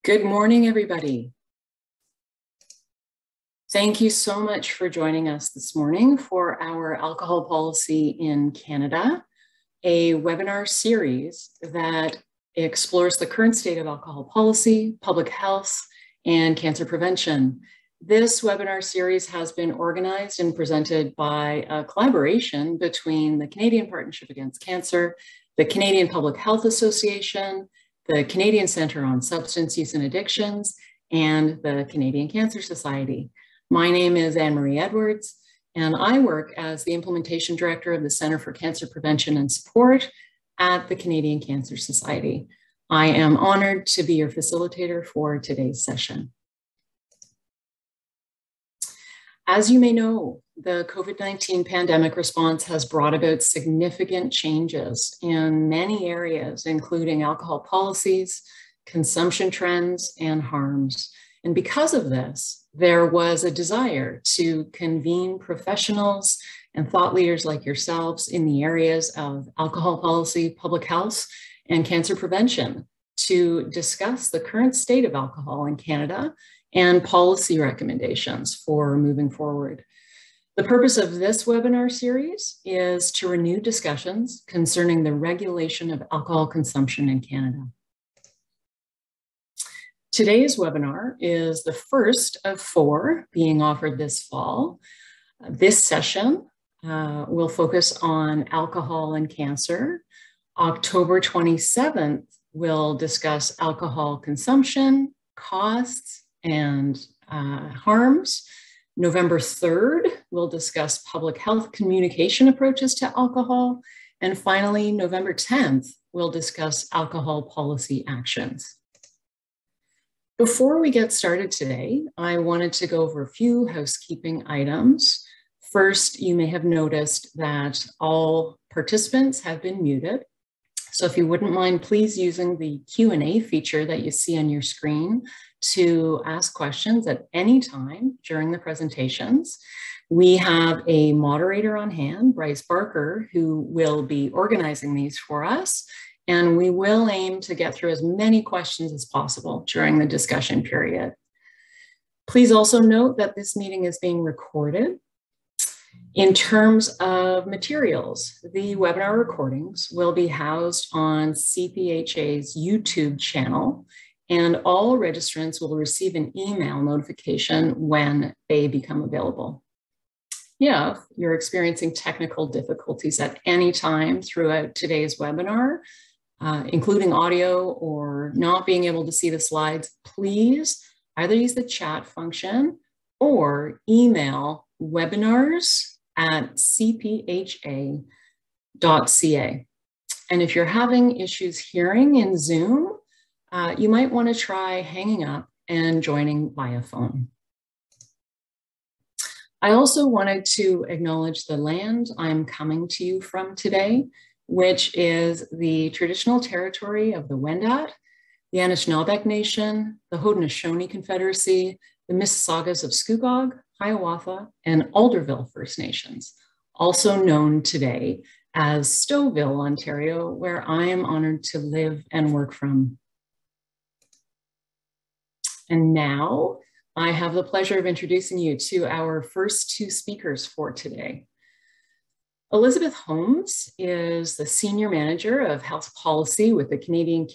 Good morning, everybody. Thank you so much for joining us this morning for our Alcohol Policy in Canada, a webinar series that explores the current state of alcohol policy, public health, and cancer prevention. This webinar series has been organized and presented by a collaboration between the Canadian Partnership Against Cancer, the Canadian Public Health Association, the Canadian Centre on Substance Use and Addictions, and the Canadian Cancer Society. My name is Anne-Marie Edwards, and I work as the Implementation Director of the Centre for Cancer Prevention and Support at the Canadian Cancer Society. I am honored to be your facilitator for today's session. As you may know, the COVID-19 pandemic response has brought about significant changes in many areas, including alcohol policies, consumption trends, and harms. And because of this, there was a desire to convene professionals and thought leaders like yourselves in the areas of alcohol policy, public health, and cancer prevention to discuss the current state of alcohol in Canada and policy recommendations for moving forward. The purpose of this webinar series is to renew discussions concerning the regulation of alcohol consumption in Canada. Today's webinar is the first of 4 being offered this fall. This session will focus on alcohol and cancer. October 27th will discuss alcohol consumption, costs, and harms. November 3rd, we'll discuss public health communication approaches to alcohol. And finally, November 10th, we'll discuss alcohol policy actions. Before we get started today, I wanted to go over a few housekeeping items. First, you may have noticed that all participants have been muted. So if you wouldn't mind, please using the Q&A feature that you see on your screen to ask questions at any time during the presentations. We have a moderator on hand, Bryce Barker, who will be organizing these for us. And we will aim to get through as many questions as possible during the discussion period. Please also note that this meeting is being recorded. In terms of materials, the webinar recordings will be housed on CPHA's YouTube channel, and all registrants will receive an email notification when they become available. If you're experiencing technical difficulties at any time throughout today's webinar, including audio or not being able to see the slides, please either use the chat function or email webinars@cpha.ca. And if you're having issues hearing in Zoom, you might want to try hanging up and joining via phone. I also wanted to acknowledge the land I'm coming to you from today, which is the traditional territory of the Wendat, the Anishinaabe Nation, the Haudenosaunee Confederacy, the Mississaugas of Scugog, Hiawatha, and Alderville First Nations, also known today as Stouffville, Ontario, where I am honored to live and work from. And now I have the pleasure of introducing you to our first 2 speakers for today. Elizabeth Holmes is the Senior Manager of Health Policy with the Canadian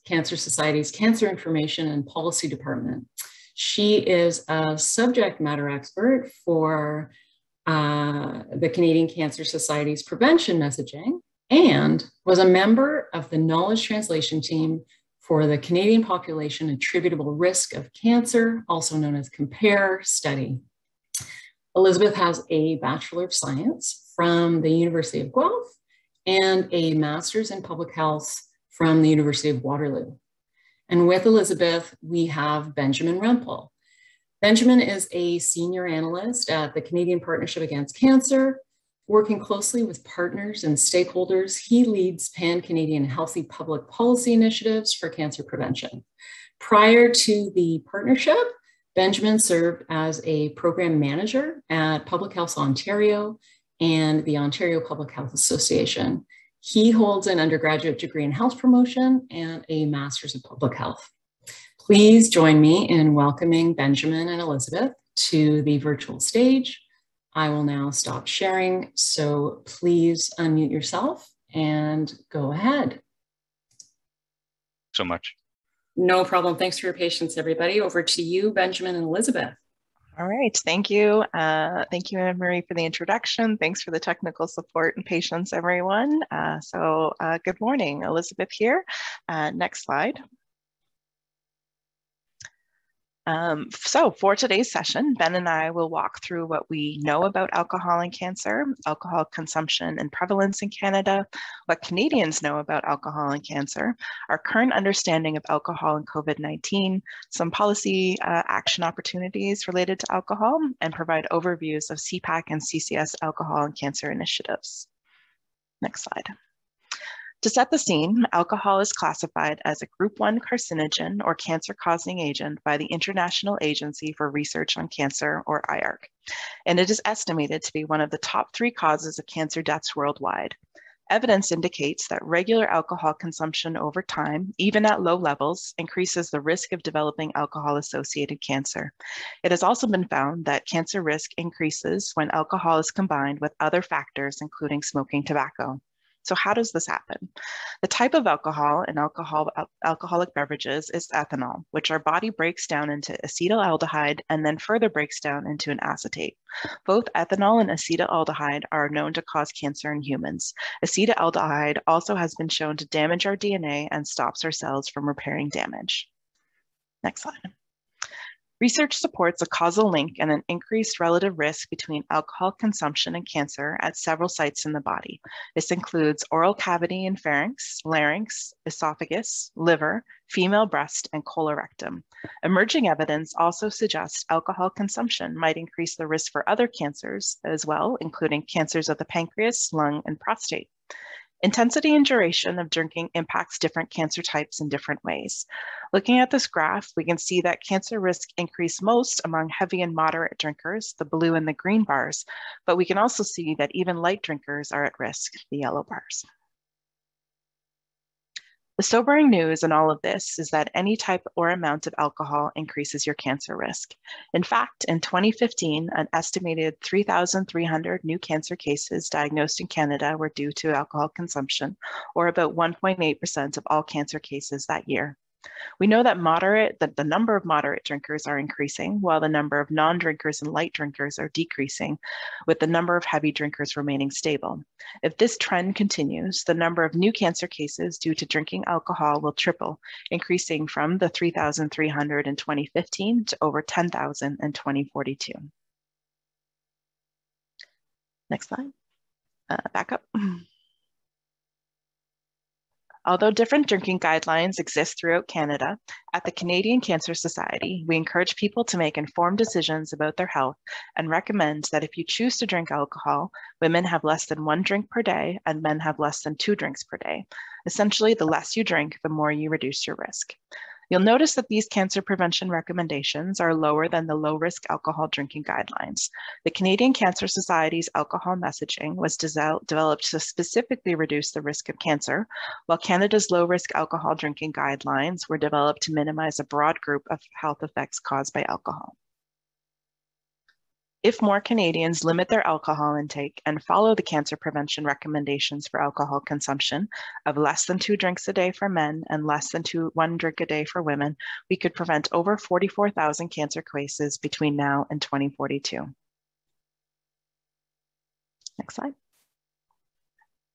Cancer Society's Cancer Information and Policy Department. She is a subject matter expert for the Canadian Cancer Society's prevention messaging and was a member of the knowledge translation team for the Canadian Population Attributable Risk of Cancer, also known as COMPARE study. Elizabeth has a Bachelor of Science from the University of Guelph and a Master's in Public Health from the University of Waterloo. And with Elizabeth, we have Benjamin Rempel. Benjamin is a senior analyst at the Canadian Partnership Against Cancer. Working closely with partners and stakeholders, he leads pan-Canadian healthy public policy initiatives for cancer prevention. Prior to the partnership, Benjamin served as a program manager at Public Health Ontario and the Ontario Public Health Association. He holds an undergraduate degree in health promotion and a master's in public health. Please join me in welcoming Benjamin and Elizabeth to the virtual stage. I will now stop sharing, so please unmute yourself and go ahead. So much. No problem. Thanks for your patience, everybody. Over to you, Benjamin and Elizabeth. All right, thank you. Thank you, Anne-Marie, for the introduction. Thanks for the technical support and patience, everyone. Good morning, Elizabeth here. Next slide. So for today's session, Ben and I will walk through what we know about alcohol and cancer, alcohol consumption and prevalence in Canada, what Canadians know about alcohol and cancer, our current understanding of alcohol and COVID-19, some policy action opportunities related to alcohol, and provide overviews of CPAC and CCS alcohol and cancer initiatives. Next slide. To set the scene, alcohol is classified as a Group 1 carcinogen or cancer-causing agent by the International Agency for Research on Cancer, or IARC, and it is estimated to be one of the top 3 causes of cancer deaths worldwide. Evidence indicates that regular alcohol consumption over time, even at low levels, increases the risk of developing alcohol-associated cancer. It has also been found that cancer risk increases when alcohol is combined with other factors, including smoking tobacco. So how does this happen? The type of alcohol in alcoholic beverages is ethanol, which our body breaks down into acetaldehyde and then further breaks down into an acetate. Both ethanol and acetaldehyde are known to cause cancer in humans. Acetaldehyde also has been shown to damage our DNA and stops our cells from repairing damage. Next slide. Research supports a causal link and an increased relative risk between alcohol consumption and cancer at several sites in the body. This includes oral cavity and pharynx, larynx, esophagus, liver, female breast, and colorectum. Emerging evidence also suggests alcohol consumption might increase the risk for other cancers as well, including cancers of the pancreas, lung, and prostate. Intensity and duration of drinking impacts different cancer types in different ways. Looking at this graph, we can see that cancer risk increased most among heavy and moderate drinkers, the blue and the green bars, but we can also see that even light drinkers are at risk, the yellow bars. The sobering news in all of this is that any type or amount of alcohol increases your cancer risk. In fact, in 2015, an estimated 3,300 new cancer cases diagnosed in Canada were due to alcohol consumption, or about 1.8% of all cancer cases that year. We know that the number of moderate drinkers are increasing, while the number of non-drinkers and light drinkers are decreasing, with the number of heavy drinkers remaining stable. If this trend continues, the number of new cancer cases due to drinking alcohol will triple, increasing from the 3,300 in 2015 to over 10,000 in 2042. Next slide. Back up. Although different drinking guidelines exist throughout Canada, at the Canadian Cancer Society, we encourage people to make informed decisions about their health and recommend that if you choose to drink alcohol, women have less than 1 drink per day and men have less than 2 drinks per day. Essentially, the less you drink, the more you reduce your risk. You'll notice that these cancer prevention recommendations are lower than the low-risk alcohol drinking guidelines. The Canadian Cancer Society's alcohol messaging was developed to specifically reduce the risk of cancer, while Canada's low-risk alcohol drinking guidelines were developed to minimize a broad group of health effects caused by alcohol. If more Canadians limit their alcohol intake and follow the cancer prevention recommendations for alcohol consumption of less than 2 drinks a day for men and less than 1 drink a day for women, we could prevent over 44,000 cancer cases between now and 2042. Next slide.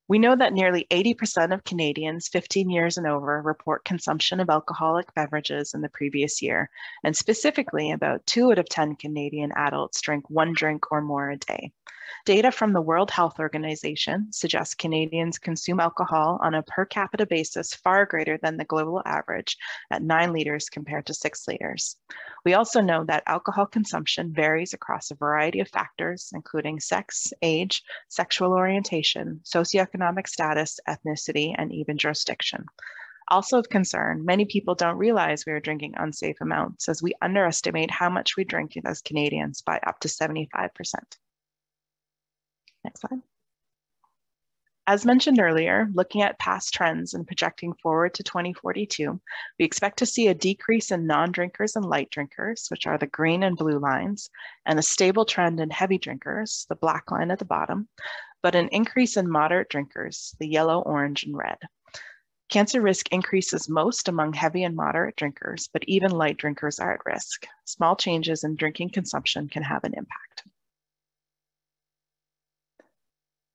We know that nearly 80% of Canadians 15 years and over report consumption of alcoholic beverages in the previous year, and specifically about 2 out of 10 Canadian adults drink 1 drink or more a day. Data from the World Health Organization suggests Canadians consume alcohol on a per capita basis far greater than the global average at 9 liters compared to 6 liters. We also know that alcohol consumption varies across a variety of factors, including sex, age, sexual orientation, socioeconomic status, ethnicity, and even jurisdiction. Also of concern, many people don't realize we are drinking unsafe amounts, as we underestimate how much we drink as Canadians by up to 75%. Next slide. As mentioned earlier, looking at past trends and projecting forward to 2042, we expect to see a decrease in non-drinkers and light drinkers, which are the green and blue lines, and a stable trend in heavy drinkers, the black line at the bottom, but an increase in moderate drinkers, the yellow, orange, and red. Cancer risk increases most among heavy and moderate drinkers, but even light drinkers are at risk. Small changes in drinking consumption can have an impact.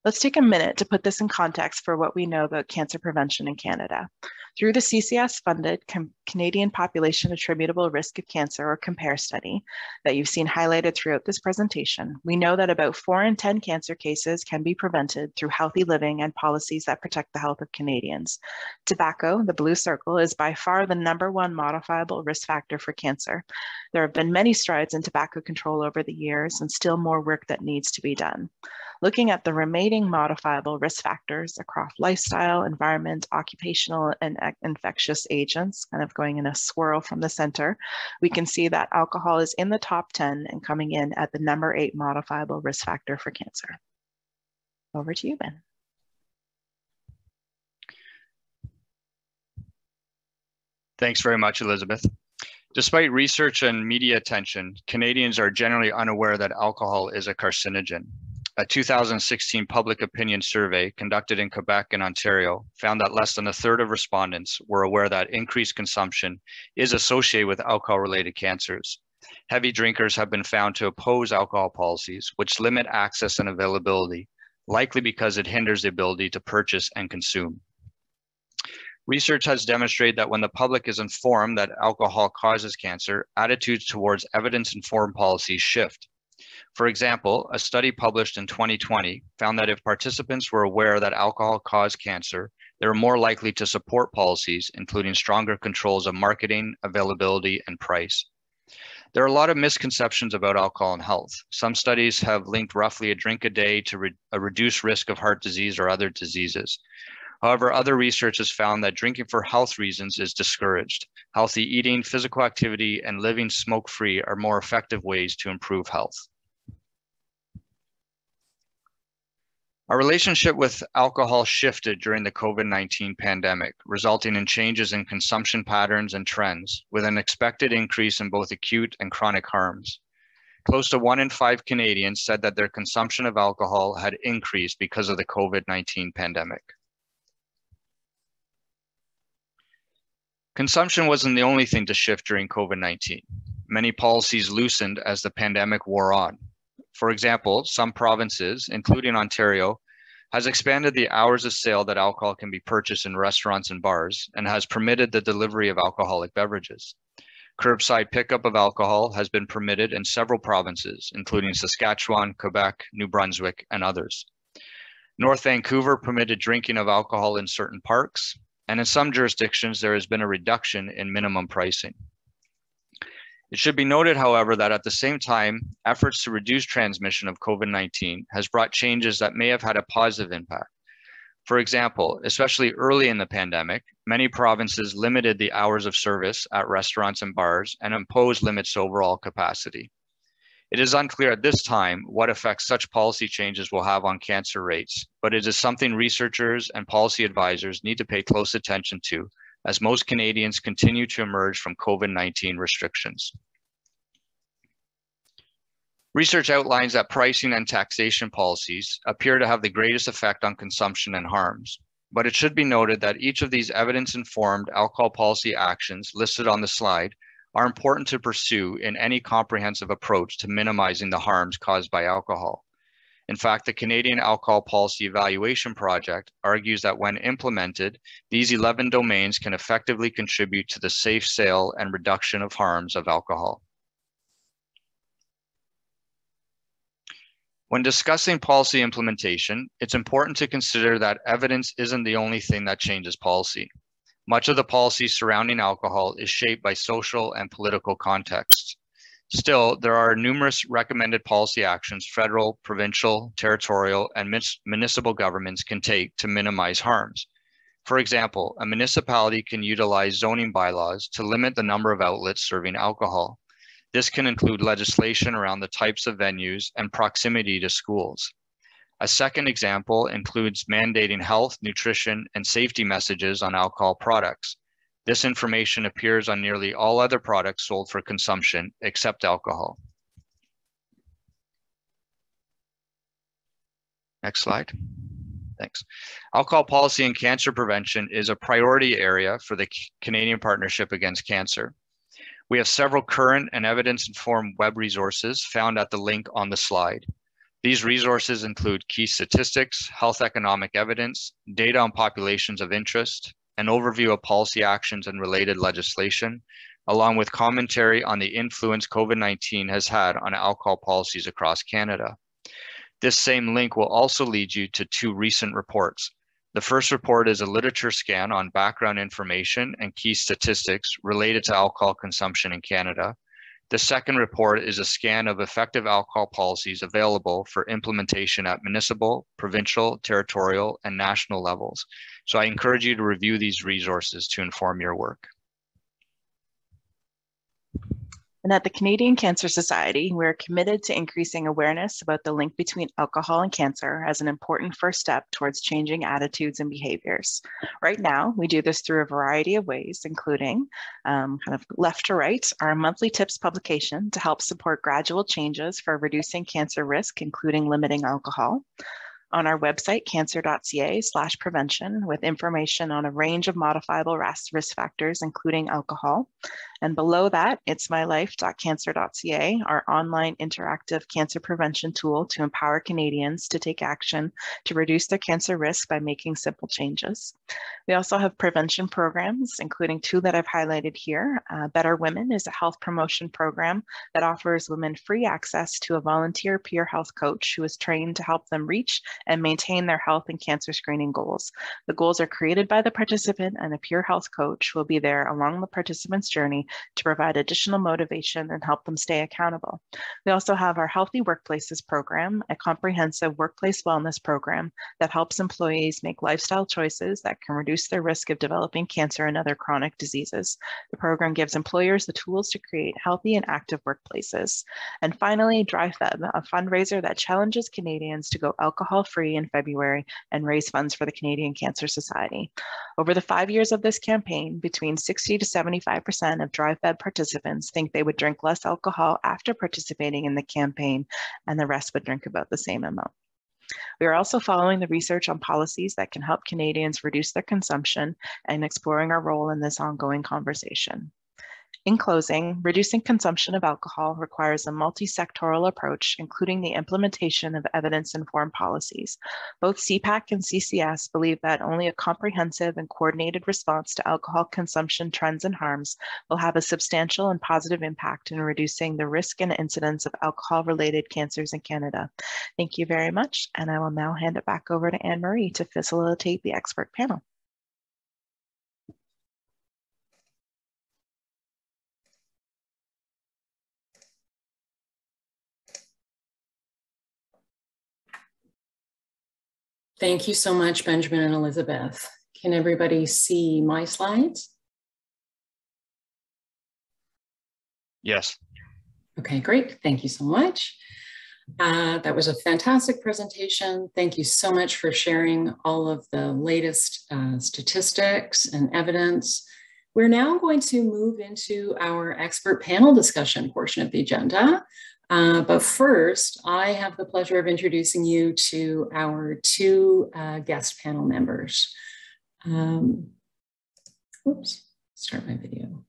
Let's take a minute to put this in context for what we know about cancer prevention in Canada. Through the CCS-funded Canadian Population Attributable Risk of Cancer, or COMPARE study, that you've seen highlighted throughout this presentation, we know that about 4 in 10 cancer cases can be prevented through healthy living and policies that protect the health of Canadians. Tobacco, the blue circle, is by far the #1 modifiable risk factor for cancer. There have been many strides in tobacco control over the years, and still more work that needs to be done. Looking at the remaining modifiable risk factors across lifestyle, environment, occupational, and infectious agents, kind of going in a swirl from the center, we can see that alcohol is in the top 10 and coming in at the #8 modifiable risk factor for cancer. Over to you, Ben. Thanks very much, Elizabeth. Despite research and media attention, Canadians are generally unaware that alcohol is a carcinogen. A 2016 public opinion survey conducted in Quebec and Ontario found that less than a third of respondents were aware that increased consumption is associated with alcohol-related cancers. Heavy drinkers have been found to oppose alcohol policies, which limit access and availability, likely because it hinders the ability to purchase and consume. Research has demonstrated that when the public is informed that alcohol causes cancer, attitudes towards evidence-informed policies shift. For example, a study published in 2020 found that if participants were aware that alcohol caused cancer, they were more likely to support policies, including stronger controls of marketing, availability, and price. There are a lot of misconceptions about alcohol and health. Some studies have linked roughly a drink a day to a reduced risk of heart disease or other diseases. However, other research has found that drinking for health reasons is discouraged. Healthy eating, physical activity, and living smoke-free are more effective ways to improve health. Our relationship with alcohol shifted during the COVID-19 pandemic, resulting in changes in consumption patterns and trends, with an expected increase in both acute and chronic harms. Close to 1 in 5 Canadians said that their consumption of alcohol had increased because of the COVID-19 pandemic. Consumption wasn't the only thing to shift during COVID-19. Many policies loosened as the pandemic wore on. For example, some provinces, including Ontario, has expanded the hours of sale that alcohol can be purchased in restaurants and bars, and has permitted the delivery of alcoholic beverages. Curbside pickup of alcohol has been permitted in several provinces, including Saskatchewan, Quebec, New Brunswick, and others. North Vancouver permitted drinking of alcohol in certain parks, and in some jurisdictions, there has been a reduction in minimum pricing. It should be noted, however, that at the same time, efforts to reduce transmission of COVID-19 has brought changes that may have had a positive impact. For example, especially early in the pandemic, many provinces limited the hours of service at restaurants and bars and imposed limits to overall capacity. It is unclear at this time what effect such policy changes will have on cancer rates, but it is something researchers and policy advisors need to pay close attention to, as most Canadians continue to emerge from COVID-19 restrictions. Research outlines that pricing and taxation policies appear to have the greatest effect on consumption and harms, but it should be noted that each of these evidence-informed alcohol policy actions listed on the slide are important to pursue in any comprehensive approach to minimizing the harms caused by alcohol. In fact, the Canadian Alcohol Policy Evaluation Project argues that when implemented, these 11 domains can effectively contribute to the safe sale and reduction of harms of alcohol. When discussing policy implementation, it's important to consider that evidence isn't the only thing that changes policy. Much of the policy surrounding alcohol is shaped by social and political contexts. Still, there are numerous recommended policy actions federal, provincial, territorial, and municipal governments can take to minimize harms. For example, a municipality can utilize zoning bylaws to limit the number of outlets serving alcohol. This can include legislation around the types of venues and proximity to schools. A second example includes mandating health, nutrition, and safety messages on alcohol products. This information appears on nearly all other products sold for consumption except alcohol. Next slide. Thanks. Alcohol policy and cancer prevention is a priority area for the Canadian Partnership Against Cancer. We have several current and evidence-informed web resources found at the link on the slide. These resources include key statistics, health economic evidence, data on populations of interest, an overview of policy actions and related legislation, along with commentary on the influence COVID-19 has had on alcohol policies across Canada. This same link will also lead you to two recent reports. The first report is a literature scan on background information and key statistics related to alcohol consumption in Canada. The second report is a scan of effective alcohol policies available for implementation at municipal, provincial, territorial, and national levels. So I encourage you to review these resources to inform your work. And at the Canadian Cancer Society, we're committed to increasing awareness about the link between alcohol and cancer as an important first step towards changing attitudes and behaviors. Right now, we do this through a variety of ways, including kind of left to right, our monthly tips publication to help support gradual changes for reducing cancer risk, including limiting alcohol. On our website, cancer.ca/prevention, with information on a range of modifiable risk factors, including alcohol. And below that, itsmylife.cancer.ca, our online interactive cancer prevention tool to empower Canadians to take action to reduce their cancer risk by making simple changes. We also have prevention programs, including two that I've highlighted here. Better Women is a health promotion program that offers women free access to a volunteer peer health coach who is trained to help them reach and maintain their health and cancer screening goals. The goals are created by the participant, and a peer health coach will be there along the participant's journey to provide additional motivation and help them stay accountable. We also have our Healthy Workplaces program, a comprehensive workplace wellness program that helps employees make lifestyle choices that can reduce their risk of developing cancer and other chronic diseases. The program gives employers the tools to create healthy and active workplaces. And finally, DryFeb, a fundraiser that challenges Canadians to go alcohol-free in February and raise funds for the Canadian Cancer Society. Over the 5 years of this campaign, between 60 to 75% of DryFeb participants think they would drink less alcohol after participating in the campaign, and the rest would drink about the same amount. We are also following the research on policies that can help Canadians reduce their consumption and exploring our role in this ongoing conversation. In closing, reducing consumption of alcohol requires a multi-sectoral approach, including the implementation of evidence-informed policies. Both CPAC and CCS believe that only a comprehensive and coordinated response to alcohol consumption trends and harms will have a substantial and positive impact in reducing the risk and incidence of alcohol-related cancers in Canada. Thank you very much, and I will now hand it back over to Anne-Marie to facilitate the expert panel. Thank you so much, Benjamin and Elizabeth. Can everybody see my slides? Yes. Okay, great. Thank you so much. That was a fantastic presentation. Thank you so much for sharing all of the latest statistics and evidence. We're now going to move into our expert panel discussion portion of the agenda. But first, I have the pleasure of introducing you to our two guest panel members. Oops, start my video.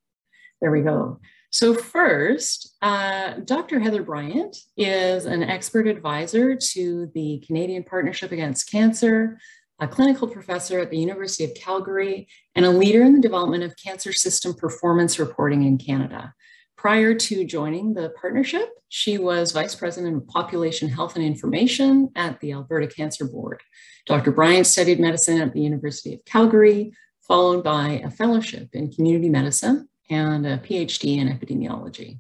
There we go. So first, Dr. Heather Bryant is an expert advisor to the Canadian Partnership Against Cancer, a clinical professor at the University of Calgary, and a leader in the development of cancer system performance reporting in Canada. Prior to joining the partnership, she was Vice President of Population Health and Information at the Alberta Cancer Board. Dr. Bryant studied medicine at the University of Calgary, followed by a fellowship in community medicine and a PhD in epidemiology.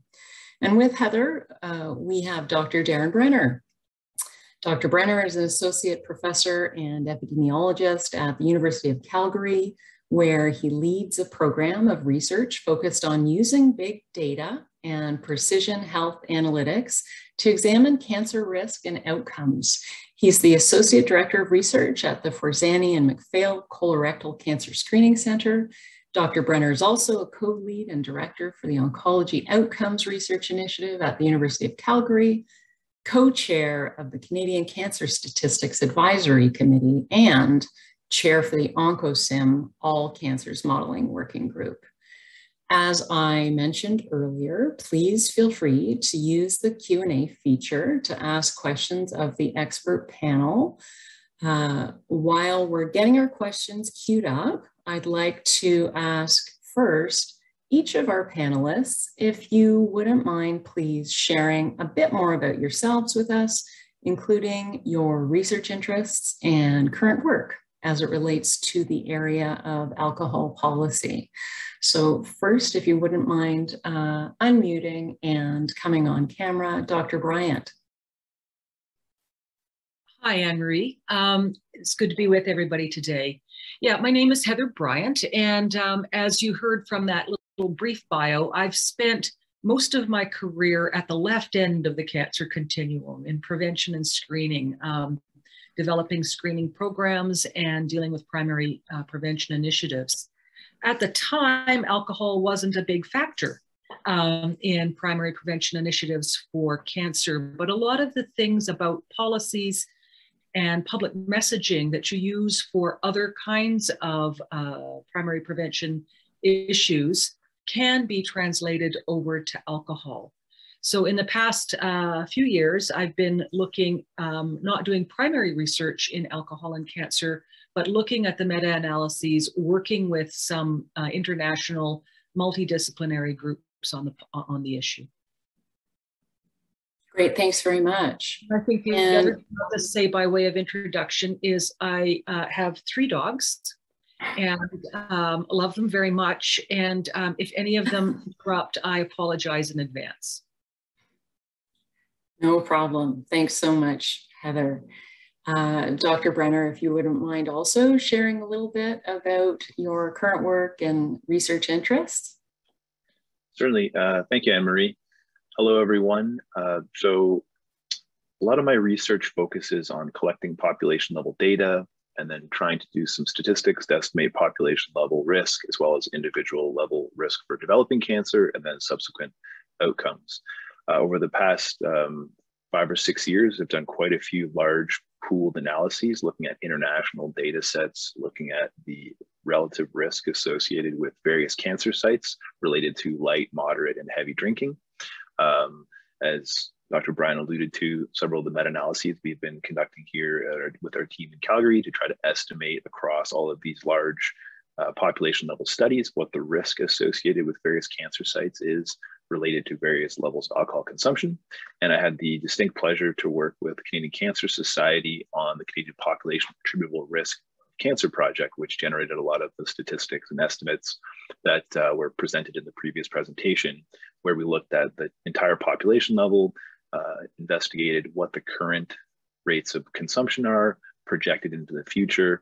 And with Heather, we have Dr. Darren Brenner. Dr. Brenner is an associate professor and epidemiologist at the University of Calgary, where he leads a program of research focused on using big data and precision health analytics to examine cancer risk and outcomes. He's the Associate Director of Research at the Forzani and MacPhail Colorectal Cancer Screening Center. Dr. Brenner is also a co-lead and director for the Oncology Outcomes Research Initiative at the University of Calgary, co-chair of the Canadian Cancer Statistics Advisory Committee, and chair for the OncoSim All Cancers Modeling Working Group. As I mentioned earlier, please feel free to use the Q&A feature to ask questions of the expert panel. While we're getting our questions queued up, I'd like to ask first each of our panelists, if you wouldn't mind please sharing a bit more about yourselves with us, including your research interests and current work as it relates to the area of alcohol policy. So first, if you wouldn't mind unmuting and coming on camera, Dr. Bryant. Hi, Anne-Marie. It's good to be with everybody today. Yeah, my name is Heather Bryant, and as you heard from that little brief bio, I've spent most of my career at the left end of the cancer continuum in prevention and screening, developing screening programs and dealing with primary prevention initiatives. At the time, alcohol wasn't a big factor in primary prevention initiatives for cancer, but a lot of the things about policies and public messaging that you use for other kinds of primary prevention issues can be translated over to alcohol. So in the past few years, I've been looking, not doing primary research in alcohol and cancer, but looking at the meta-analyses, working with some international multidisciplinary groups on the issue. Great, thanks very much. I think the other thing I'll just say by way of introduction is I have 3 dogs and love them very much. And if any of them interrupt, I apologize in advance. No problem. Thanks so much, Heather. Dr. Brenner, if you wouldn't mind also sharing a little bit about your current work and research interests. Certainly. Thank you, Anne-Marie. Hello, everyone. So a lot of my research focuses on collecting population level data and then trying to do some statistics to estimate population level risk as well as individual level risk for developing cancer and then subsequent outcomes. Over the past 5 or 6 years, I've done quite a few large pooled analyses looking at international data sets, looking at the relative risk associated with various cancer sites related to light, moderate, and heavy drinking. As Dr. Bryant alluded to, several of the meta-analyses we've been conducting here with our team in Calgary to try to estimate across all of these large population level studies what the risk associated with various cancer sites is related to various levels of alcohol consumption. And I had the distinct pleasure to work with the Canadian Cancer Society on the Canadian Population Attributable Risk Cancer Project, which generated a lot of the statistics and estimates that were presented in the previous presentation, where we looked at the entire population level, investigated what the current rates of consumption are, projected into the future,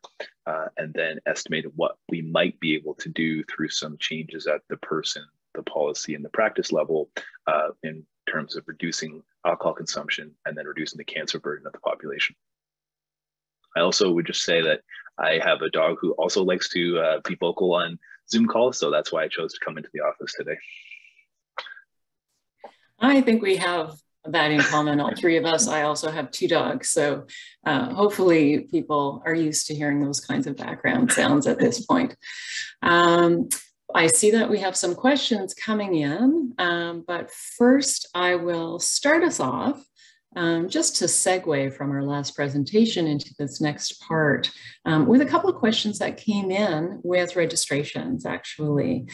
and then estimated what we might be able to do through some changes at the person, the policy, and the practice level in terms of reducing alcohol consumption and then reducing the cancer burden of the population. I also would just say that I have a dog who also likes to be vocal on Zoom calls, so that's why I chose to come into the office today. I think we have that in common, all 3 of us. I also have 2 dogs, so hopefully people are used to hearing those kinds of background sounds at this point. I see that we have some questions coming in, but first I will start us off just to segue from our last presentation into this next part with a couple of questions that came in with registrations, actually.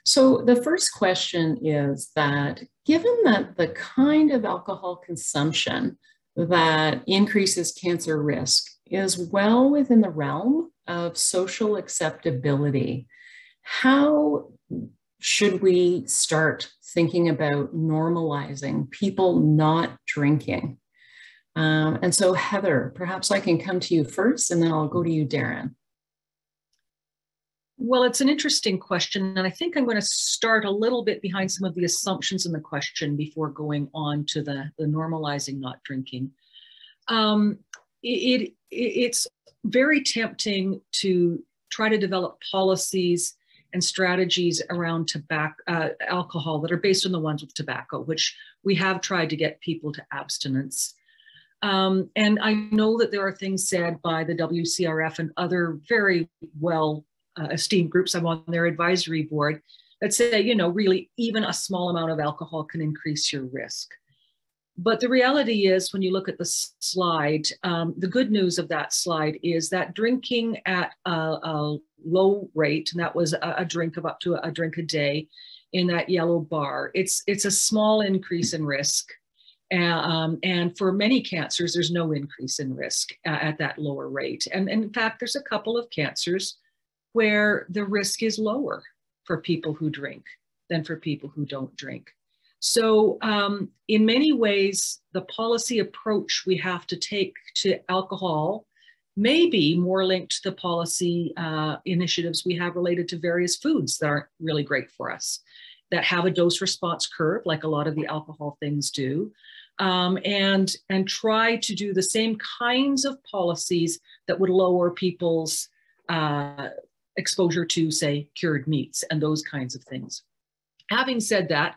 So the first question is that given that the kind of alcohol consumption that increases cancer risk is well within the realm of social acceptability, how should we start thinking about normalizing people not drinking? And so Heather, perhaps I can come to you first and then I'll go to you, Darren. Well, it's an interesting question, and I think I'm going to start a little bit behind some of the assumptions in the question before going on to the normalizing not drinking. It's very tempting to try to develop policies and strategies around alcohol that are based on the ones with tobacco, which we have tried to get people to abstinence. And I know that there are things said by the WCRF and other very well esteemed groups. I'm on their advisory board that say, you know, really even a small amount of alcohol can increase your risk. But the reality is, when you look at the slide, the good news of that slide is that drinking at a low rate, and that was a drink of up to a drink a day in that yellow bar, it's a small increase in risk. And for many cancers, there's no increase in risk at that lower rate. And in fact, there's a couple of cancers where the risk is lower for people who drink than for people who don't drink. So in many ways, the policy approach we have to take to alcohol may be more linked to the policy initiatives we have related to various foods that aren't really great for us, that have a dose response curve, like a lot of the alcohol things do, and try to do the same kinds of policies that would lower people's exposure to, say, cured meats and those kinds of things. Having said that,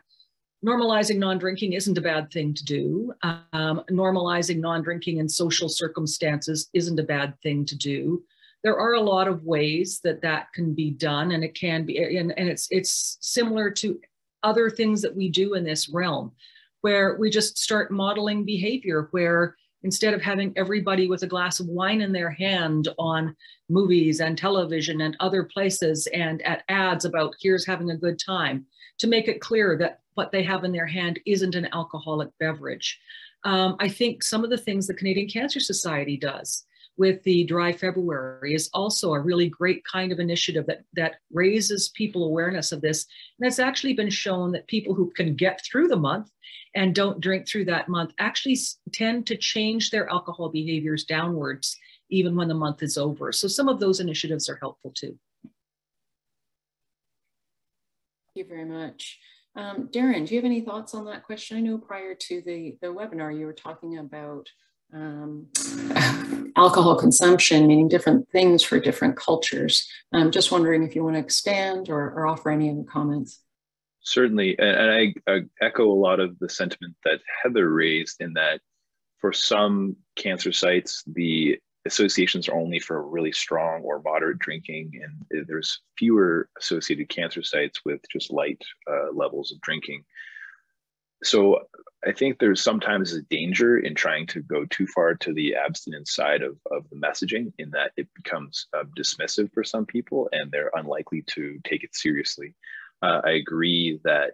normalizing non-drinking isn't a bad thing to do. Normalizing non-drinking in social circumstances isn't a bad thing to do. There are a lot of ways that that can be done, and it can be, and it's similar to other things that we do in this realm, where we just start modeling behavior, where instead of having everybody with a glass of wine in their hand on movies and television and other places and at ads about here's having a good time, to make it clear that what they have in their hand isn't an alcoholic beverage. I think some of the things the Canadian Cancer Society does with the Dry February is also a really great kind of initiative that raises people awareness of this. And it's actually been shown that people who can get through the month and don't drink through that month actually tend to change their alcohol behaviors downwards, even when the month is over. So some of those initiatives are helpful too. Thank you very much. Darren, do you have any thoughts on that question? I know prior to the webinar, you were talking about alcohol consumption, meaning different things for different cultures. I'm just wondering if you want to expand or offer any other comments. Certainly, and I echo a lot of the sentiment that Heather raised, in that for some cancer sites, the associations are only for really strong or moderate drinking, and there's fewer associated cancer sites with just light levels of drinking. So I think there's sometimes a danger in trying to go too far to the abstinence side of the messaging, in that it becomes dismissive for some people and they're unlikely to take it seriously. I agree that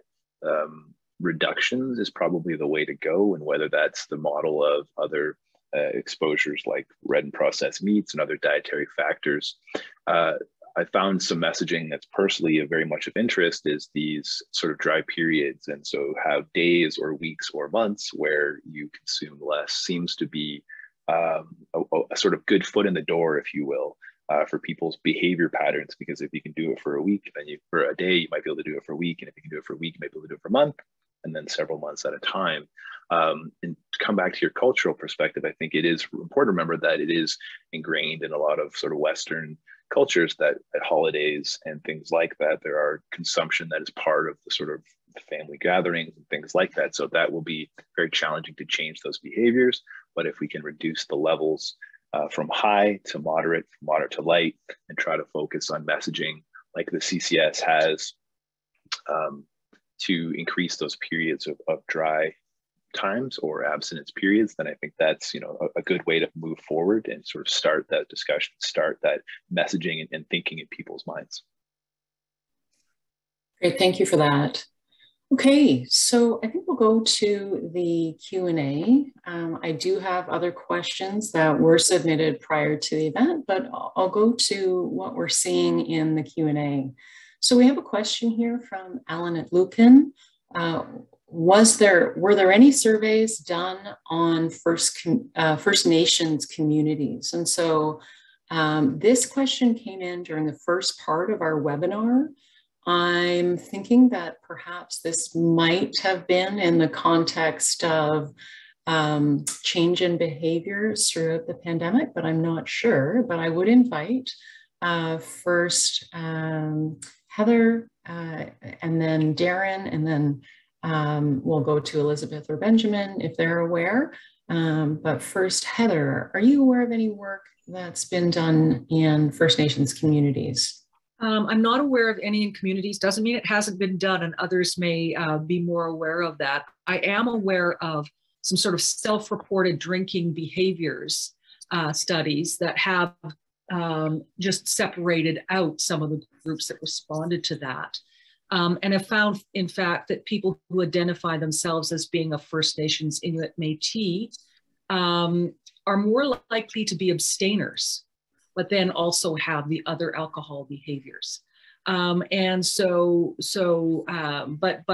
reductions is probably the way to go, and whether that's the model of other exposures like red and processed meats and other dietary factors. I found some messaging that's personally very much of interest is these sort of dry periods. And so have days or weeks or months where you consume less seems to be a sort of good foot in the door, if you will, for people's behavior patterns. Because if you can do it for a week, then for a day, you might be able to do it for a week. And if you can do it for a week, you might be able to do it for a month, and then several months at a time. And to come back to your cultural perspective, I think it is important to remember that it is ingrained in a lot of sort of Western cultures that at holidays and things like that, there are consumption that is part of the sort of family gatherings and things like that. So that will be very challenging to change those behaviors. But if we can reduce the levels from high to moderate, from moderate to light, and try to focus on messaging like the CCS has to increase those periods of dry times or abstinence periods, then I think that's, you know, a good way to move forward and sort of start that discussion, start that messaging and thinking in people's minds. Great, thank you for that. Okay, so I think we'll go to the Q&A. I do have other questions that were submitted prior to the event, but I'll go to what we're seeing in the Q&A. So we have a question here from Alan at Lupin. Were there any surveys done on First Nations communities? And so This question came in during the first part of our webinar. I'm thinking that perhaps this might have been in the context of change in behaviors throughout the pandemic, but I'm not sure. But I would invite first Heather and then Darren, and then we'll go to Elizabeth or Benjamin if they're aware. But first, Heather, are you aware of any work that's been done in First Nations communities? I'm not aware of any in communities. Doesn't mean it hasn't been done, and others may be more aware of that. I am aware of some sort of self-reported drinking behaviors studies that have just separated out some of the groups that responded to that. And have found, in fact, that people who identify themselves as being a First Nations Inuit Métis are more likely to be abstainers, but then also have the other alcohol behaviors. But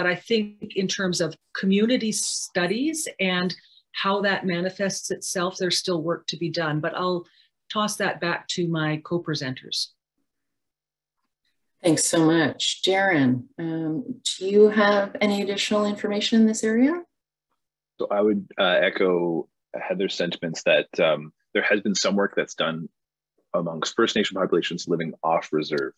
I think in terms of community studies and how that manifests itself, there's still work to be done, but I'll toss that back to my co-presenters. Thanks so much. Darren, do you have any additional information in this area? So I would echo Heather's sentiments that there has been some work that's done amongst First Nation populations living off reserve.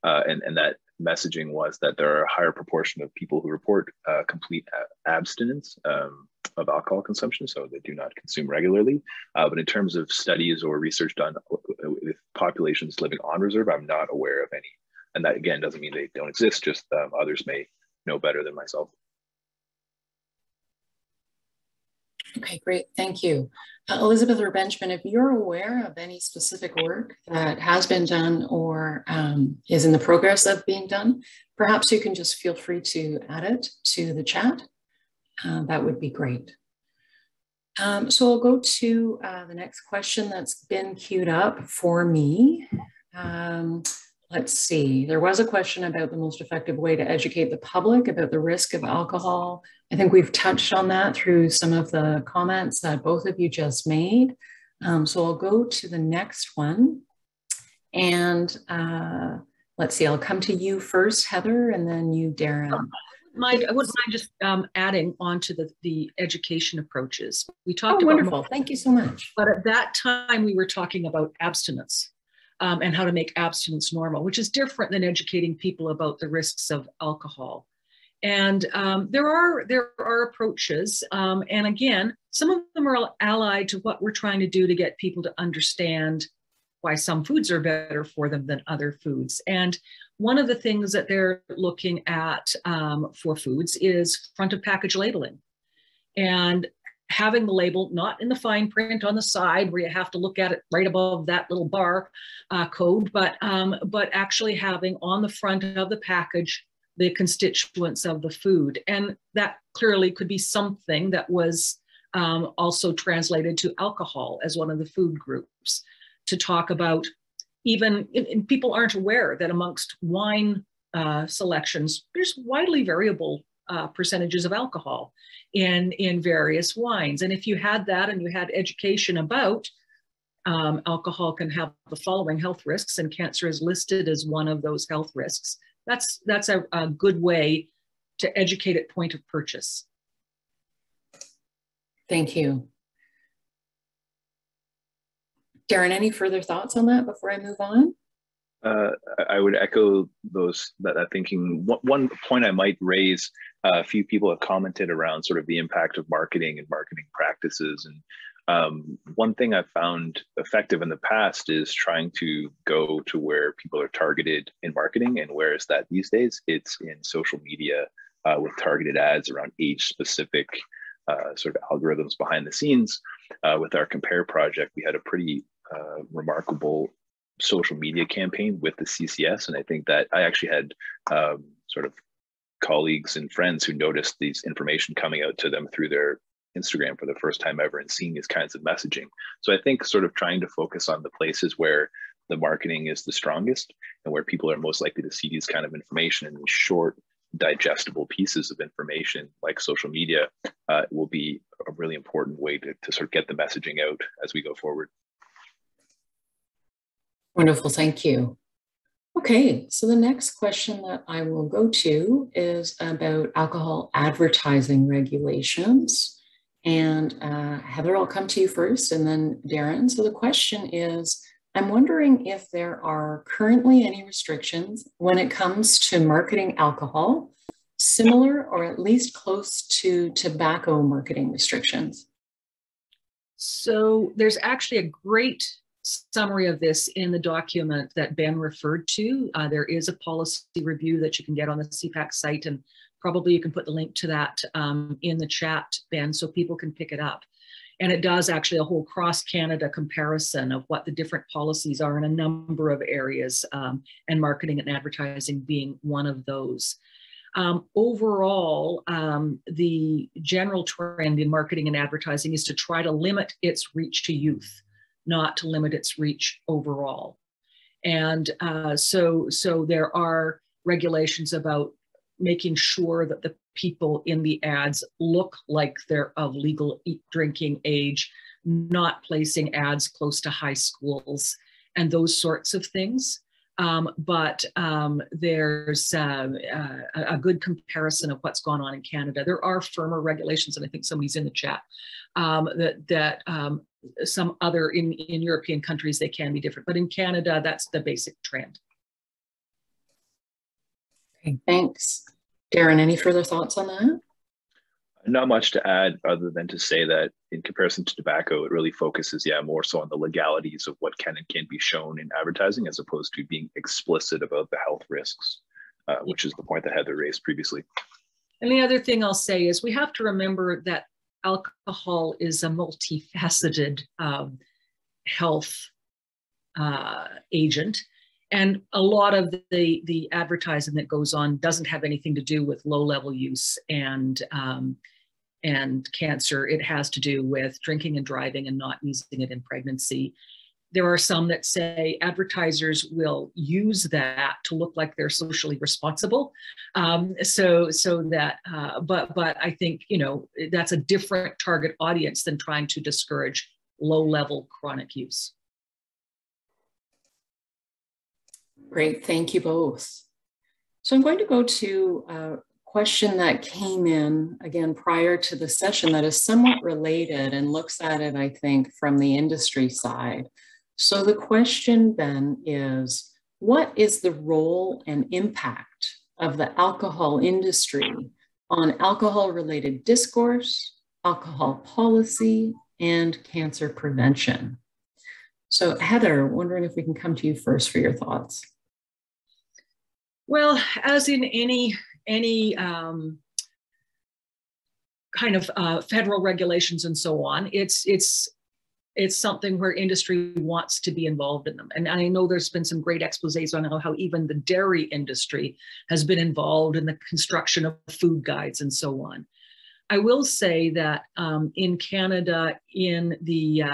And that messaging was that there are a higher proportion of people who report complete abstinence of alcohol consumption, so they do not consume regularly. But in terms of studies or research done with populations living on reserve, I'm not aware of any. And that, again, doesn't mean they don't exist, just others may know better than myself. Okay, great, thank you. Elizabeth or Benjamin, if you're aware of any specific work that has been done or is in the progress of being done, perhaps you can just feel free to add it to the chat. That would be great. So I'll go to the next question that's been queued up for me. Let's see, there was a question about the most effective way to educate the public about the risk of alcohol. I think we've touched on that through some of the comments that both of you just made. So I'll go to the next one. And let's see, I'll come to you first, Heather, and then you, Darren. I wouldn't mind just adding on to the education approaches. We talked about wonderful. Thank you so much. But at that time, we were talking about abstinence. And how to make abstinence normal, which is different than educating people about the risks of alcohol. And there are approaches, and again, some of them are allied to what we're trying to do to get people to understand why some foods are better for them than other foods. And one of the things that they're looking at for foods is front of package labeling. And having the label not in the fine print on the side where you have to look at it right above that little bar code, but actually having on the front of the package the constituents of the food. And that clearly could be something that was also translated to alcohol as one of the food groups, to talk about even, and people aren't aware that amongst wine selections, there's widely variable percentages of alcohol in various wines. And if you had that and you had education about alcohol can have the following health risks, and cancer is listed as one of those health risks, that's a good way to educate at point of purchase. Thank you. Darren, any further thoughts on that before I move on? I would echo that thinking. One point I might raise, a few people have commented around sort of the impact of marketing and marketing practices. And one thing I've found effective in the past is trying to go to where people are targeted in marketing. And where is that these days? It's in social media with targeted ads around age-specific sort of algorithms behind the scenes. With our Compare project, we had a pretty remarkable social media campaign with the CCS. And I think that I actually had sort of colleagues and friends who noticed these information coming out to them through their Instagram for the first time ever and seeing these kinds of messaging. So I think sort of trying to focus on the places where the marketing is the strongest and where people are most likely to see these kind of information in these short, digestible pieces of information like social media will be a really important way to sort of get the messaging out as we go forward. Wonderful, thank you. Okay, so the next question that I will go to is about alcohol advertising regulations. And Heather, I'll come to you first, and then Darren. So the question is, I'm wondering if there are currently any restrictions when it comes to marketing alcohol, similar or at least close to tobacco marketing restrictions. So there's actually a great summary of this in the document that Ben referred to. There is a policy review that you can get on the CPAC site, and probably you can put the link to that in the chat, Ben, so people can pick it up. And it does actually a whole cross-Canada comparison of what the different policies are in a number of areas, and marketing and advertising being one of those. Overall, the general trend in marketing and advertising is to try to limit its reach to youth, not to limit its reach overall. And so there are regulations about making sure that the people in the ads look like they're of legal drinking age, not placing ads close to high schools and those sorts of things. But there's a good comparison of what's gone on in Canada. There are firmer regulations, and I think somebody's in the chat, that some other in European countries, they can be different. But in Canada, that's the basic trend. Okay, thanks. Darren, any further thoughts on that? Not much to add other than to say that in comparison to tobacco, it really focuses, more so on the legalities of what can and can't be shown in advertising, as opposed to being explicit about the health risks, which is the point that Heather raised previously. And the other thing I'll say is we have to remember that alcohol is a multifaceted health agent. And a lot of the advertising that goes on doesn't have anything to do with low-level use and cancer. It has to do with drinking and driving and not using it in pregnancy. There are some that say advertisers will use that to look like they're socially responsible. But I think, that's a different target audience than trying to discourage low-level chronic use. Great, thank you both. So I'm going to go to a question that came in again prior to the session that is somewhat related and looks at it, I think, from the industry side. So the question then is, what is the role and impact of the alcohol industry on alcohol-related discourse, alcohol policy, and cancer prevention? So Heather, wondering if we can come to you first for your thoughts. Well, as in any kind of federal regulations and so on, it's something where industry wants to be involved in them. And I know there's been some great exposés on how even the dairy industry has been involved in the construction of food guides and so on. I will say that in Canada, in the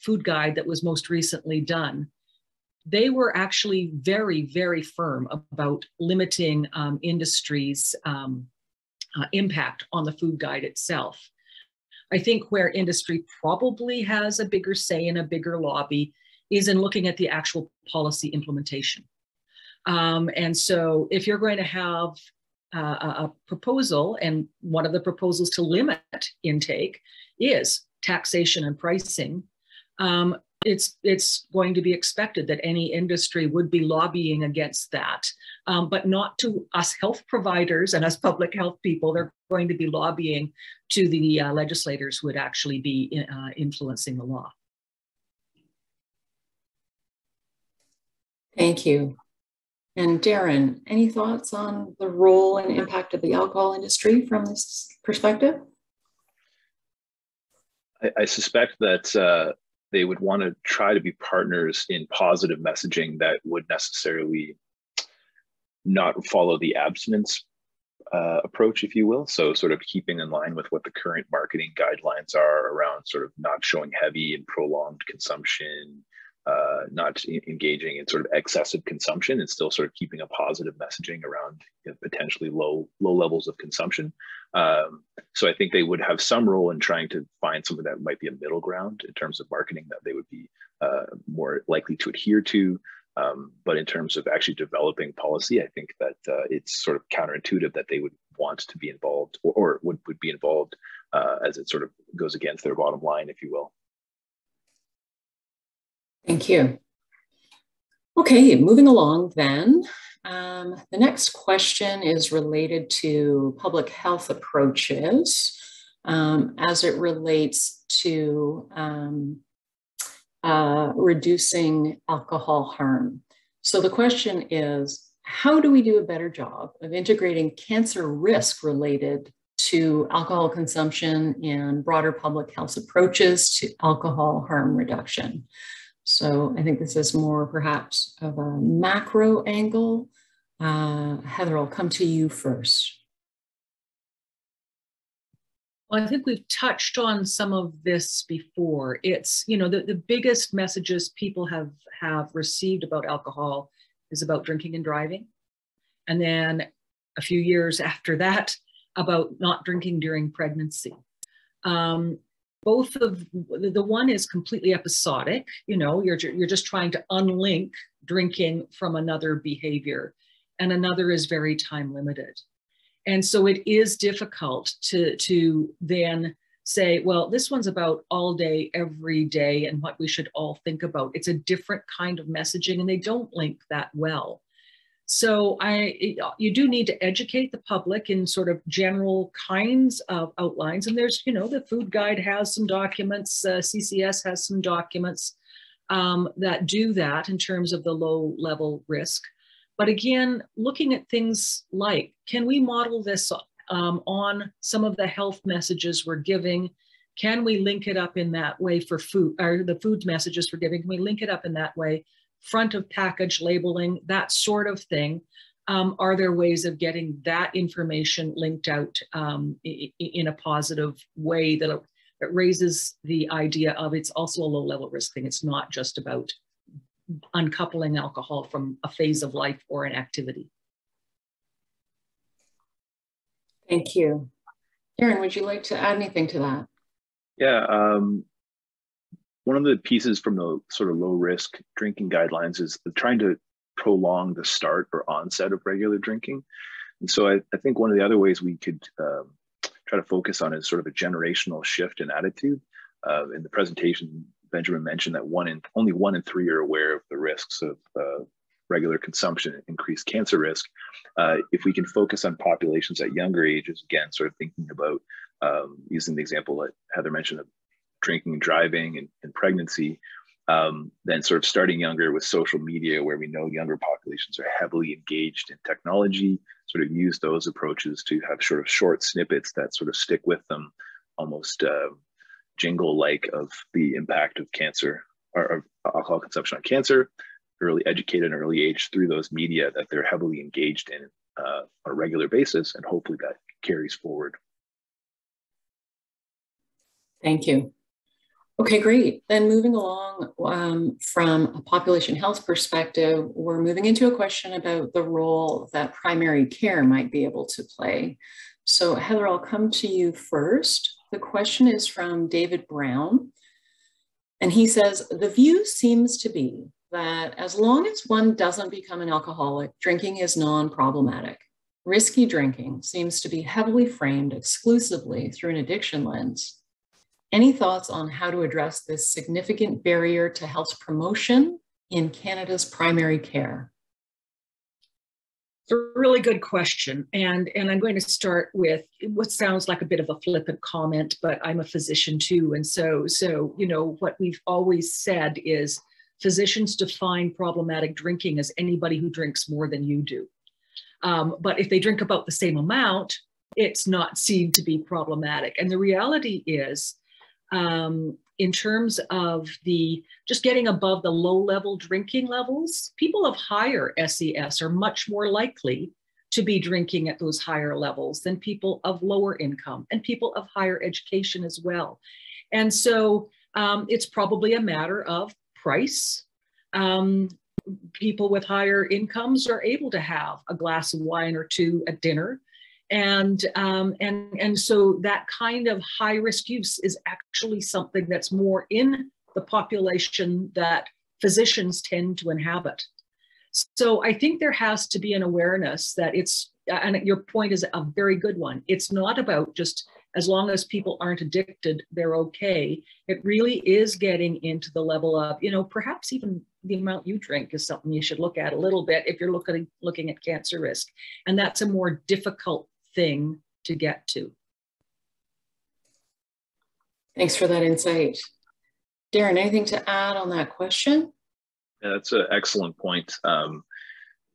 food guide that was most recently done, they were actually very, very firm about limiting industry's impact on the food guide itself. I think where industry probably has a bigger say and a bigger lobby is in looking at the actual policy implementation. And so if you're going to have a proposal, and one of the proposals to limit intake is taxation and pricing, it's going to be expected that any industry would be lobbying against that, but not to us health providers and us public health people. They're going to be lobbying to the legislators who would actually be influencing the law. Thank you. And Darren, any thoughts on the role and impact of the alcohol industry from this perspective? I suspect that they would want to try to be partners in positive messaging that would necessarily not follow the abstinence approach, if you will. So sort of keeping in line with what the current marketing guidelines are around sort of not showing heavy and prolonged consumption, not engaging in sort of excessive consumption, and still sort of keeping a positive messaging around potentially low levels of consumption. So I think they would have some role in trying to find something that might be a middle ground in terms of marketing that they would be more likely to adhere to. But in terms of actually developing policy, I think that it's sort of counterintuitive that they would want to be involved or would be involved as it sort of goes against their bottom line, if you will. Thank you. Okay, moving along then. The next question is related to public health approaches as it relates to reducing alcohol harm. So the question is, how do we do a better job of integrating cancer risk related to alcohol consumption and broader public health approaches to alcohol harm reduction? So I think this is more perhaps of a macro angle. Heather, I'll come to you first. Well, I think we've touched on some of this before. It's, you know, the biggest messages people have received about alcohol is about drinking and driving. And then a few years after that, about not drinking during pregnancy. Both of the one is completely episodic. You know, you're just trying to unlink drinking from another behavior, and another is very time limited. And so it is difficult to then say, well, this one's about all day, every day, and what we should all think about. It's a different kind of messaging, and they don't link that well. So you do need to educate the public in sort of general kinds of outlines. And there's, you know, the food guide has some documents, CCS has some documents that do that in terms of the low level risk. But again, looking at things like, can we model this on some of the health messages we're giving? Can we link it up in that way for food, or the food messages we're giving? Can we link it up in that way? Front of package labeling, that sort of thing. Are there ways of getting that information linked out in a positive way that raises the idea of it's also a low level risk thing? It's not just about uncoupling alcohol from a phase of life or an activity. Thank you. Darren, would you like to add anything to that? Yeah, one of the pieces from the sort of low risk drinking guidelines is trying to prolong the start or onset of regular drinking. And so I think one of the other ways we could try to focus on is sort of a generational shift in attitude. In the presentation, Benjamin mentioned that only 1 in 3 are aware of the risks of regular consumption and increased cancer risk. If we can focus on populations at younger ages, again, sort of thinking about using the example that Heather mentioned of drinking and driving and pregnancy, then sort of starting younger with social media, where we know younger populations are heavily engaged in technology, sort of use those approaches to have sort of short snippets that sort of stick with them, almost jingle-like, of the impact of cancer or of alcohol consumption on cancer, really educate at an early age through those media that they're heavily engaged in on a regular basis, and hopefully that carries forward. Thank you. Okay, great. Then moving along from a population health perspective, we're moving into a question about the role that primary care might be able to play. So Heather, I'll come to you first. The question is from David Brown, and he says, the view seems to be that as long as one doesn't become an alcoholic, drinking is non-problematic. Risky drinking seems to be heavily framed exclusively through an addiction lens. Any thoughts on how to address this significant barrier to health promotion in Canada's primary care? It's a really good question. And I'm going to start with what sounds like a bit of a flippant comment, but I'm a physician too. And so, you know, what we've always said is physicians define problematic drinking as anybody who drinks more than you do. But if they drink about the same amount, it's not seen to be problematic. And the reality is, in terms of just getting above the low level drinking levels, people of higher SES are much more likely to be drinking at those higher levels than people of lower income and people of higher education as well. And so it's probably a matter of price. People with higher incomes are able to have a glass of wine or two at dinner. And so that kind of high risk use is actually something that's more in the population that physicians tend to inhabit. So I think there has to be an awareness that it's, and your point is a very good one. It's not about just as long as people aren't addicted, they're okay. It really is getting into the level of, you know, perhaps even the amount you drink is something you should look at a little bit if you're looking at cancer risk. And that's a more difficult thing to get to. Thanks for that insight. Darren, anything to add on that question? Yeah, that's an excellent point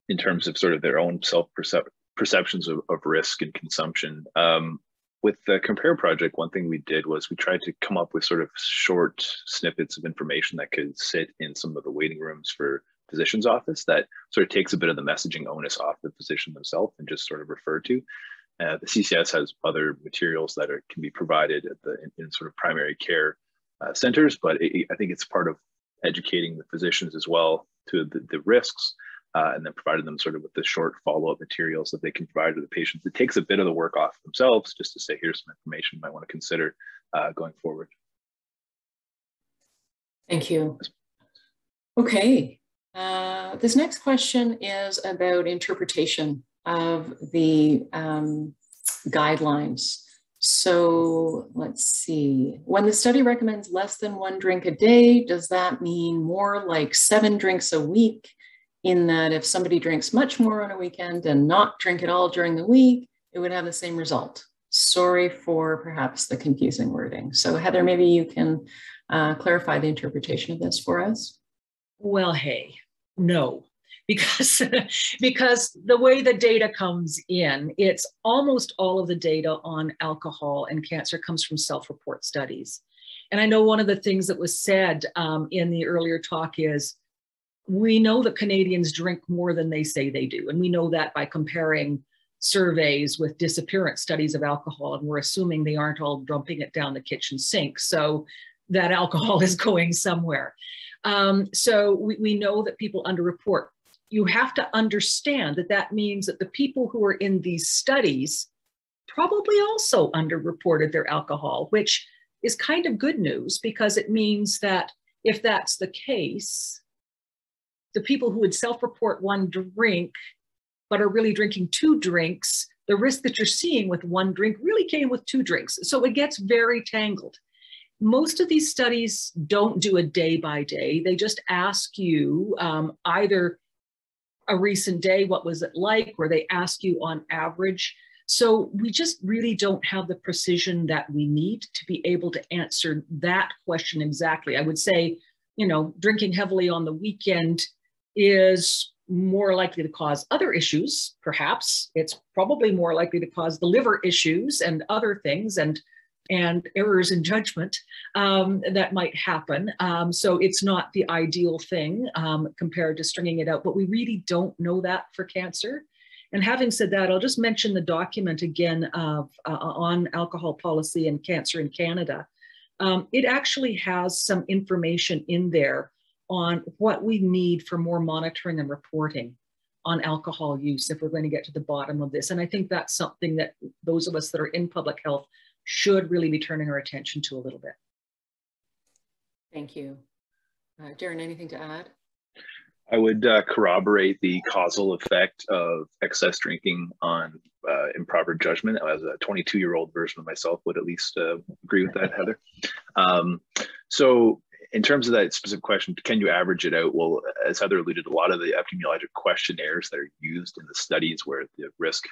in terms of sort of their own self-perceptions of risk and consumption. With the Compare project, one thing we did was we tried to come up with sort of short snippets of information that could sit in some of the waiting rooms for physician's office that sort of takes a bit of the messaging onus off the physician themselves and just sort of refer to. The CCS has other materials that can be provided at in sort of primary care centers, but I think it's part of educating the physicians as well to the risks, and then providing them sort of with the short follow-up materials that they can provide to the patients. It takes a bit of the work off themselves just to say, here's some information you might want to consider going forward. Thank you. Okay, this next question is about interpretation of the guidelines. So let's see, when the study recommends less than 1 drink a day, does that mean more like 7 drinks a week? In that if somebody drinks much more on a weekend and not drink at all during the week, it would have the same result. Sorry for perhaps the confusing wording. So Heather, maybe you can clarify the interpretation of this for us. Well, hey, no, because the way the data comes in, it's almost all of the data on alcohol and cancer comes from self-report studies. And I know one of the things that was said in the earlier talk is, we know that Canadians drink more than they say they do. And we know that by comparing surveys with disappearance studies of alcohol, and we're assuming they aren't all dumping it down the kitchen sink. So that alcohol is going somewhere. So we know that people underreport. You have to understand that that means that the people who are in these studies probably also underreported their alcohol, which is kind of good news, because it means that if that's the case, the people who would self-report 1 drink, but are really drinking 2 drinks, the risk that you're seeing with 1 drink really came with 2 drinks. So it gets very tangled. Most of these studies don't do a day by day. They just ask you either a recent day, what was it like, or they ask you on average. So we just really don't have the precision that we need to be able to answer that question exactly. I would say, you know, drinking heavily on the weekend is more likely to cause other issues, perhaps. It's probably more likely to cause the liver issues and other things and errors in judgment that might happen. So it's not the ideal thing compared to stringing it out, but we really don't know that for cancer. And having said that, I'll just mention the document again on alcohol policy and cancer in Canada. It actually has some information in there on what we need for more monitoring and reporting on alcohol use if we're going to get to the bottom of this. And I think that's something that those of us that are in public health should really be turning our attention to a little bit. Thank you. Darren, anything to add? I would corroborate the causal effect of excess drinking on improper judgment. As a 22-year-old version of myself would at least agree with that, Heather. So in terms of that specific question, can you average it out? Well, as Heather alluded, a lot of the epidemiologic questionnaires that are used in the studies where the risk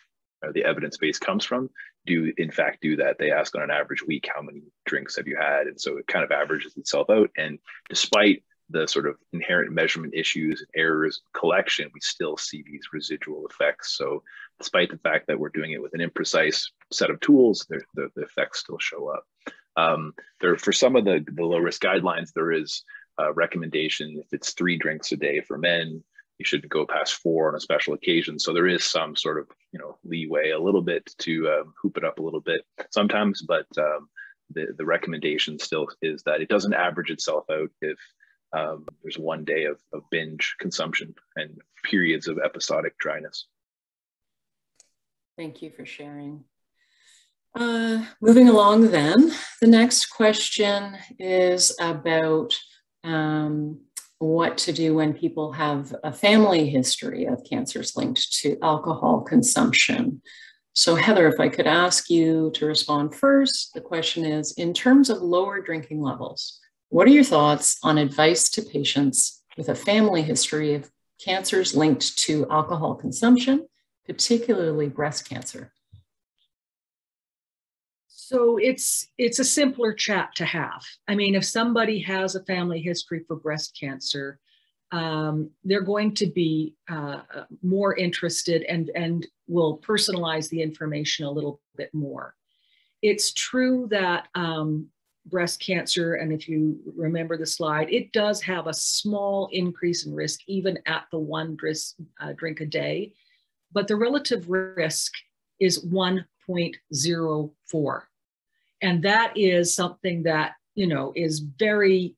or the evidence base comes from do in fact do that. They ask on an average week, how many drinks have you had? And so it kind of averages itself out. And despite the sort of inherent measurement issues and errors collection, we still see these residual effects. So despite the fact that we're doing it with an imprecise set of tools, the effects still show up. For some of the low risk guidelines, there is a recommendation if it's 3 drinks a day for men, you shouldn't go past 4 on a special occasion. So there is some sort of, you know, leeway a little bit to hoop it up a little bit sometimes, but the recommendation still is that it doesn't average itself out if there's one day of binge consumption and periods of episodic dryness. Thank you for sharing. Moving along then, the next question is about what to do when people have a family history of cancers linked to alcohol consumption. So Heather, if I could ask you to respond first, the question is, in terms of lower drinking levels, what are your thoughts on advice to patients with a family history of cancers linked to alcohol consumption, particularly breast cancer? So it's a simpler chat to have. I mean, if somebody has a family history for breast cancer, they're going to be more interested and will personalize the information a little bit more. It's true that breast cancer, and if you remember the slide, it does have a small increase in risk even at the one drink a day, but the relative risk is 1.04. And that is something that, you know, is very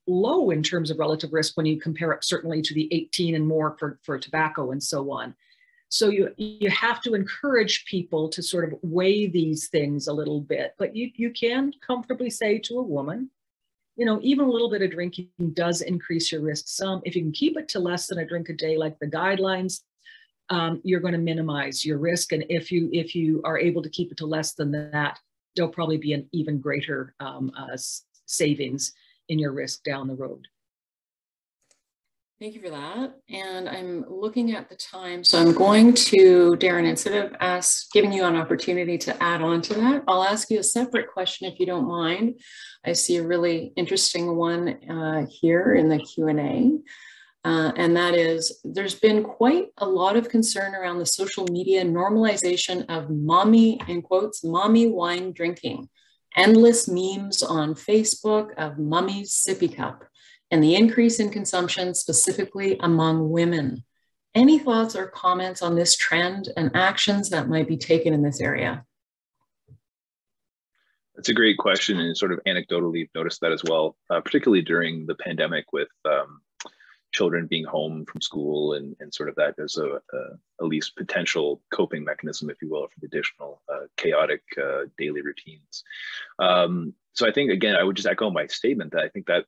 low in terms of relative risk when you compare it certainly to the 18 and more for tobacco and so on. So you have to encourage people to sort of weigh these things a little bit, but you can comfortably say to a woman, you know, even a little bit of drinking does increase your risk some. If you can keep it to less than a drink a day, like the guidelines, you're going to minimize your risk. And if you are able to keep it to less than that, there'll probably be an even greater savings in your risk down the road. Thank you for that. And I'm looking at the time. So I'm going to, Darren, instead of giving you an opportunity to add on to that, I'll ask you a separate question if you don't mind. I see a really interesting one here in the Q&A. And that is, there's been quite a lot of concern around the social media normalization of mommy, in quotes, mommy wine drinking, endless memes on Facebook of mummy's sippy cup, and the increase in consumption specifically among women. Any thoughts or comments on this trend and actions that might be taken in this area? That's a great question, and sort of anecdotally noticed that as well, particularly during the pandemic with children being home from school and sort of that as a at least potential coping mechanism, if you will, for the additional chaotic daily routines. So I think, again, I would just echo my statement that I think that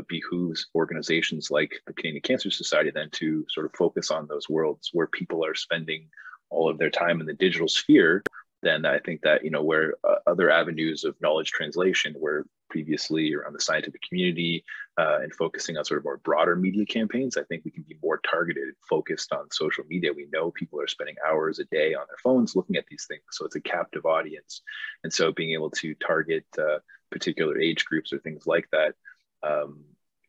behooves organizations like the Canadian Cancer Society then to sort of focus on those worlds where people are spending all of their time in the digital sphere. Then I think that, you know, where other avenues of knowledge translation where previously around the scientific community and focusing on sort of more broader media campaigns, I think we can be more targeted, focused on social media. We know people are spending hours a day on their phones looking at these things. So it's a captive audience. And so being able to target particular age groups or things like that,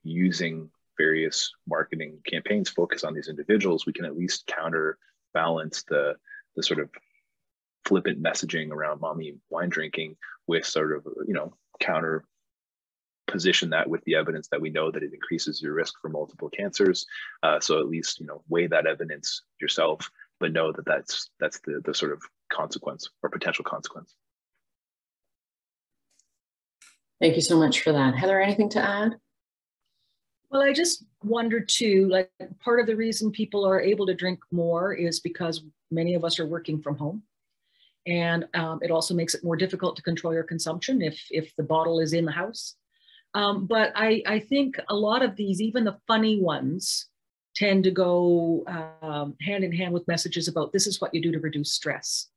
using various marketing campaigns focused on these individuals, we can at least counterbalance the sort of flippant messaging around mommy wine drinking with sort of, you know, counter position that with the evidence that we know that it increases your risk for multiple cancers. So at least, you know, weigh that evidence yourself, but know that that's the sort of consequence or potential consequence. Thank you so much for that. Heather, anything to add? Well, I just wondered too, like part of the reason people are able to drink more is because many of us are working from home. And it also makes it more difficult to control your consumption if the bottle is in the house. But I think a lot of these, even the funny ones, tend to go hand in hand with messages about this is what you do to reduce stress.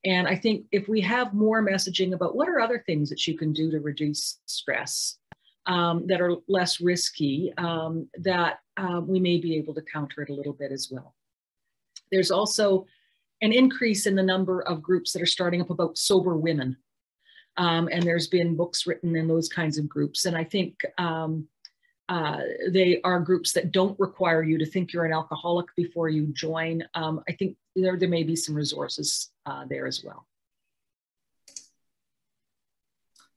And I think if we have more messaging about what are other things that you can do to reduce stress that are less risky, that we may be able to counter it a little bit as well. There's also an increase in the number of groups that are starting up about sober women. And there's been books written in those kinds of groups. And I think they are groups that don't require you to think you're an alcoholic before you join. I think there may be some resources there as well.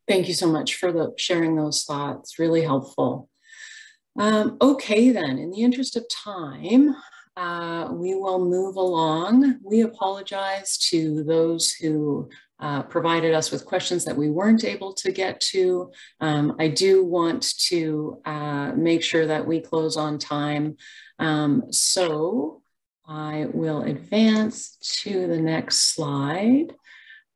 Thank you so much for sharing those thoughts, really helpful. Okay then, in the interest of time, we will move along. We apologize to those who provided us with questions that we weren't able to get to. I do want to make sure that we close on time. So I will advance to the next slide.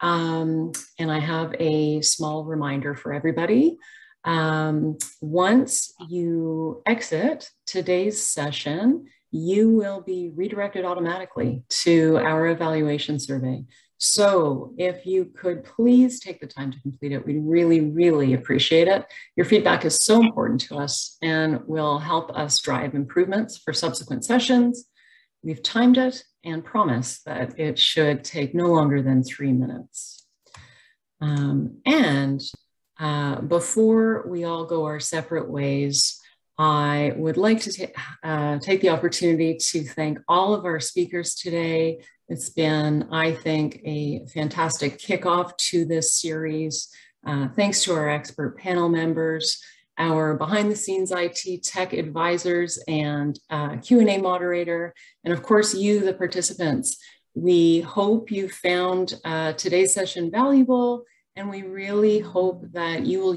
And I have a small reminder for everybody. Once you exit today's session, you will be redirected automatically to our evaluation survey. So if you could please take the time to complete it, we'd really, really appreciate it. Your feedback is so important to us and will help us drive improvements for subsequent sessions. We've timed it and promised that it should take no longer than 3 minutes. Before we all go our separate ways, I would like to take the opportunity to thank all of our speakers today. It's been, I think, a fantastic kickoff to this series. Thanks to our expert panel members, our behind-the-scenes IT tech advisors and Q&A moderator, and of course you, the participants. We hope you found today's session valuable, and we really hope that you will